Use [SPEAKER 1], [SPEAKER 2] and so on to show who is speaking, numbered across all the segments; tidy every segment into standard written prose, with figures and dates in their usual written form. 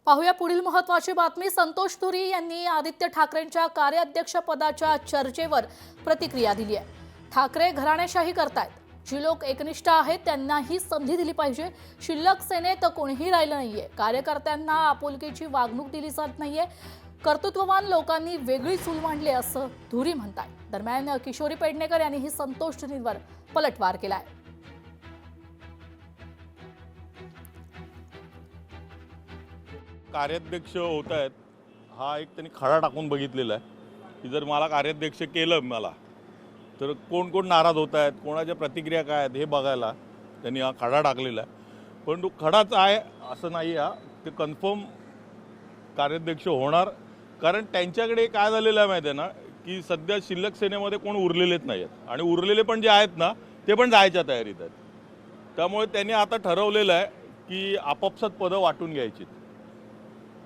[SPEAKER 1] पाहूया पुढील महत्त्वाची बातमी। संतोष तुरी यांनी आदित्य ठाकरेंच्या कार्याध्यक्षपदाच्या चर्चेवर प्रतिक्रिया दिली आहे। ठाकरे घराणेशाही करतायत, जी लोक एकनिष्ठ आहेत त्यांनाही संधी दिली पाहिजे। शिल्लक सेनेत कोणीही राहिलं नाहीये, कार्यकर्त्यांना आपुलकीची वागणूक दिली जात नाहीये, कर्तृत्ववान लोकांनी वेगळी चूल मांडली असं तुरी म्हणतात। दरम्यान किशोरी पेडणेकर यांनीही संतोष तुरींवर पलटवार केलाय।
[SPEAKER 2] कार्याध्यक्ष होत आहेत हा एक त्यांनी खडा टाकून बघितलेला आहे की जर मला कार्याध्यक्ष केलं मला तर कोण कोण नाराज होत आहेत, कोणाच्या प्रतिक्रिया काय आहेत हे बघायला त्यांनी हा खडा टाकलेला आहे। पण तो खडाच आहे असं नाही, हा ते कन्फर्म कार्याध्यक्ष होणार। कारण त्यांच्याकडे काय झालेलं आहे माहिती आहे ना की सध्या शिल्लक सेनेमध्ये कोण उरलेलेच नाही आहेत आणि उरलेले पण जे आहेत ना ते पण जायच्या तयारीत आहेत। त्यामुळे त्यांनी आता ठरवलेलं आहे की आपापसात पदं वाटून घ्यायची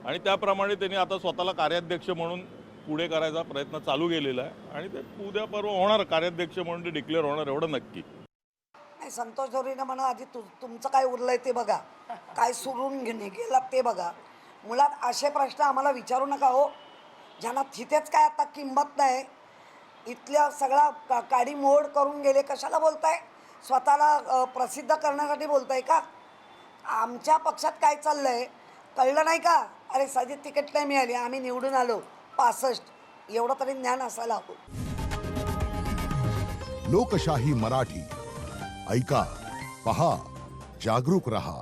[SPEAKER 2] आणि त्याप्रमाणे त्यांनी आता स्वतःला कार्याध्यक्ष म्हणून पुढे करायचा प्रयत्न चालू केलेला आहे आणि ते उद्या परवा होणार कार्याध्यक्ष म्हणून ते डिक्लेअर होणार एवढं नक्की।
[SPEAKER 3] नाही, संतोष जोरीनं म्हणा आधी तुमचं काय उरलंय ते बघा, काय सुरून गेला ते बघा। मुळात असे प्रश्न आम्हाला विचारू नका हो, ज्यांना तिथेच काय आता किंमत नाही। इथल्या सगळा काडी मोड करून गेले, कशाला बोलताय? स्वतःला प्रसिद्ध करण्यासाठी बोलताय का? आमच्या पक्षात काय चाललंय कळलं नाही का? अरे साधी तिकीट नाही मिळाली, आम्ही निवडून आलो 65, एवढं तरी ज्ञान असायला हवं।
[SPEAKER 4] लोकशाही मराठी ऐका, पहा, जागरूक रहा।